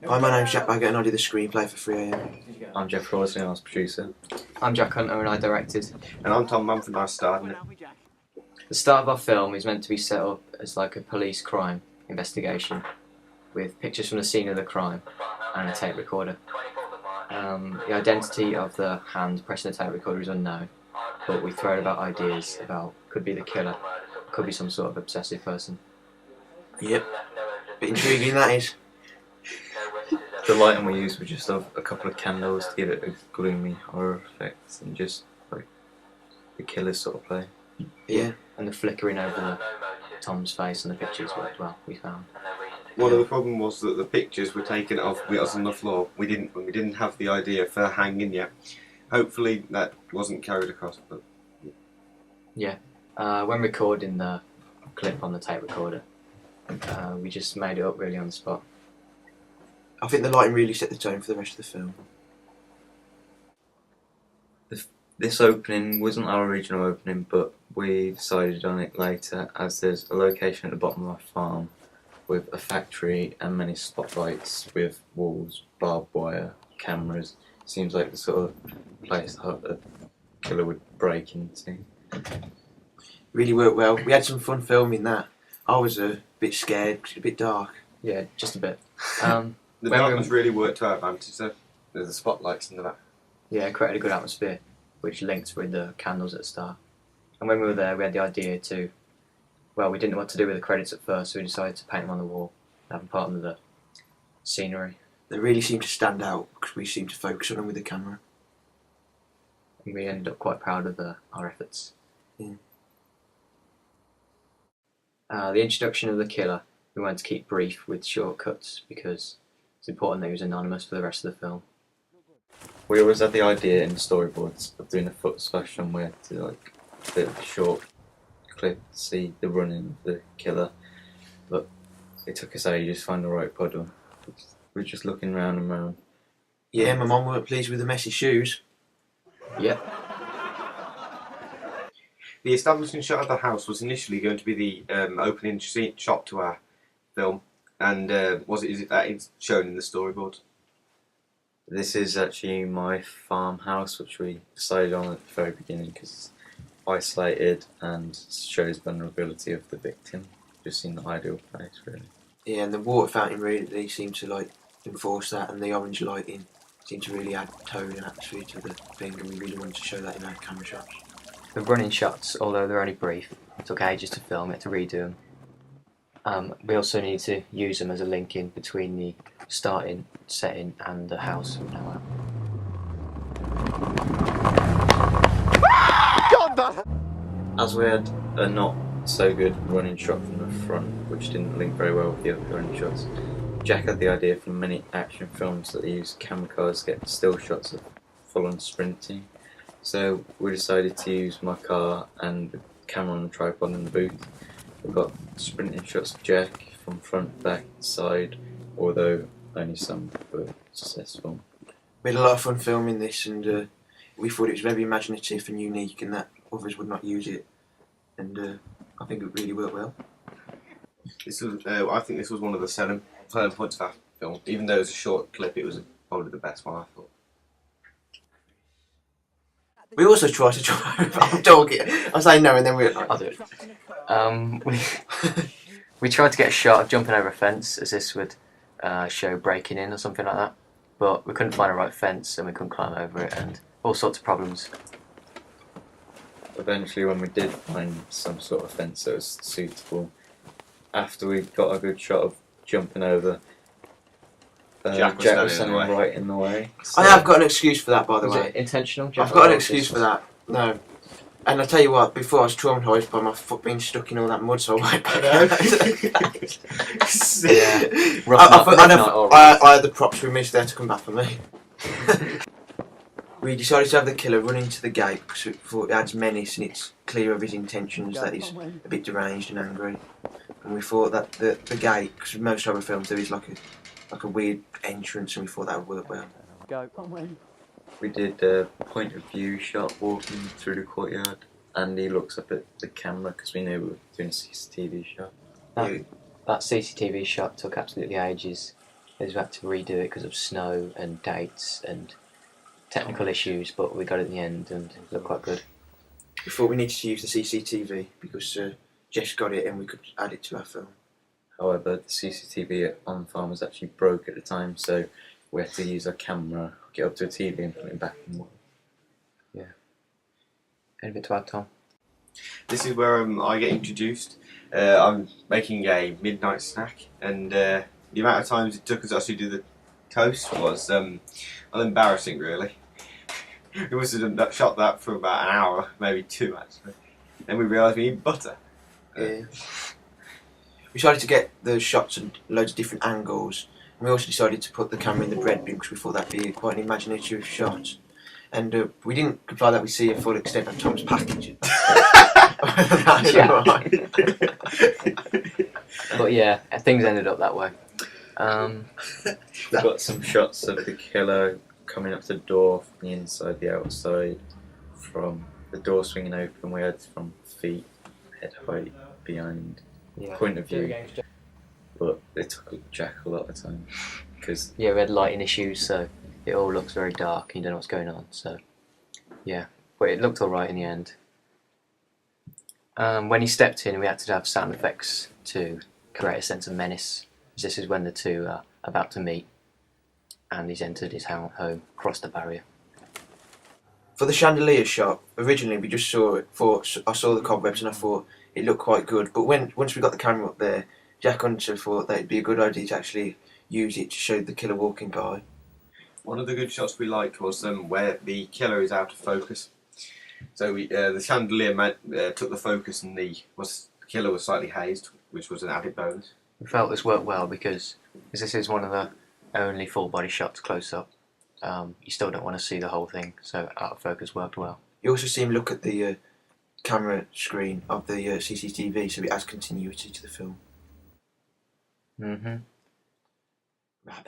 Hi, my name's Jack Baggett and I did the screenplay for 3am. I'm Jeff Horsley and I was producer. I'm Jack Hunter and I directed. And I'm Tom Mumford and I starred in it. The start of our film is meant to be set up as like a police crime investigation with pictures from the scene of the crime and a tape recorder. The identity of the hand pressing the tape recorder is unknown, but we throw about ideas about could be the killer, could be some sort of obsessive person. Yep. Bit intriguing that is. The lighting we used was just a couple of candles to give it a gloomy horror effect and just like the killer sort of play. Yeah. And the flickering over Tom's face and the pictures worked well, we found. One of the problem was that the pictures were taken off us on the floor. We didn't have the idea for hanging yet. Hopefully that wasn't carried across. But Yeah. When recording the clip on the tape recorder, we just made it up really on the spot. I think the lighting really set the tone for the rest of the film. This opening wasn't our original opening, but we decided on it later as there's a location at the bottom of our farm with a factory and many spotlights with walls, barbed wire, cameras. Seems like the sort of place that a killer would break into. Really worked well. We had some fun filming that. I was a bit scared, 'cause it's a bit dark. Yeah, just a bit. the darkness really worked to our advantage though. There's the spotlights in the back. Yeah, it created a good atmosphere, which linked with the candles at the start. And when we were there, we had the idea to, well, we didn't know what to do with the credits at first, so we decided to paint them on the wall, have them part of the scenery. They really seemed to stand out because we seemed to focus on them with the camera. And we ended up quite proud of our efforts. Yeah. The introduction of the killer, we wanted to keep brief with shortcuts because it's important that he was anonymous for the rest of the film. We always had the idea in the storyboards of doing a foot splash somewhere to like a bit of a short clip to see the running of the killer, but it took us ages to find the right puddle. We were just looking round and round. Yeah, my mum weren't pleased with the messy shoes. Yep. The establishing shot of the house was initially going to be the opening shot to our film, and is it that it's shown in the storyboard? This is actually my farmhouse, which we decided on at the very beginning because it's isolated and shows vulnerability of the victim. Just seemed the ideal place, really. Yeah, and the water fountain really seemed to like enforce that, and the orange lighting seemed to really add tone and atmosphere to the thing, and we really wanted to show that in our camera shots. The running shots, although they're only brief, took ages to film, we had to redo them. We also need to use them as a link in between the starting setting and the house from now out. As we had a not so good running shot from the front, which didn't link very well with the other running shots, Jack had the idea from many action films that they use camera cars to get still shots of full-on sprinting. So we decided to use my car and the camera on the tripod in the booth. We've got sprinting shots of Jack from front, back, side, although only some were successful. We had a lot of fun filming this, and we thought it was very imaginative and unique, and that others would not use it. And I think it really worked well. This was, I think this was one of the selling points of our film. Even though it was a short clip, it was probably the best one, I thought. We also tried to drive. I'm talking. I say no, and then we're like, I'll do it. We tried to get a shot of jumping over a fence, as this would show breaking in or something like that, but we couldn't find a right fence and we couldn't climb over it, and all sorts of problems. Eventually, when we did find some sort of fence that was suitable, after we got a good shot of jumping over, Jack was standing right in the way. So I have got an excuse for that, by the Was way. it intentional? I've got an excuse for that. No. And I'll tell you what, before I was traumatised by my foot being stuck in all that mud, so I went back out. Yeah. I had the props with me, so they had to come back for me. We decided to have the killer run into the gate because we thought it adds menace and it's clear of his intentions that he's a bit deranged and angry. And we thought that the gate, because most horror films there is like a weird entrance, and we thought that would work well. we did a point of view shot walking through the courtyard, and he looks up at the camera because we knew we were doing a CCTV shot. That CCTV shot took absolutely ages. We've had to redo it because of snow and dates and technical issues, but we got it in the end and it looked quite good. We thought we needed to use the CCTV because Jeff's got it and we could add it to our film. However, the CCTV on the farm was actually broke at the time, so we had to use our camera, get up to a TV and put it back in the wall. Anything to add, Tom? This is where I get introduced. I'm making a midnight snack, and the amount of times it took us to actually do the toast was embarrassing, really. We must have shot that for about an hour, maybe 2 actually. Then we realised we need butter. Yeah. We decided to get the shots and loads of different angles. And we also decided to put the camera in the bread bin because we thought that'd be quite an imaginative shot. And we didn't imply that we see a full extent of Tom's package. But yeah, things ended up that way. We've got some shots of the killer coming up to the door from the inside, the outside, from the door swinging open. We had from feet, head height, behind, point of view. But it took Jack a lot of time because we had lighting issues, so it all looks very dark and you don't know what's going on. So yeah, but it looked alright in the end. When he stepped in, we had to have sound effects to create a sense of menace. This is when the two are about to meet, and he's entered his home, crossed the barrier. For the chandelier shot, originally we just saw it. I saw the cobwebs and I thought it looked quite good. But once we got the camera up there, Jack Hunter thought that it'd be a good idea to actually use it to show the killer walking by. One of the good shots we liked was where the killer is out of focus. So the chandelier took the focus, and the killer was slightly hazed, which was an added bonus. We felt this worked well because this is one of the only full body shots close up. You still don't want to see the whole thing, so out of focus worked well. You also see him look at the camera screen of the CCTV, so it adds continuity to the film. Mm-hmm. Right,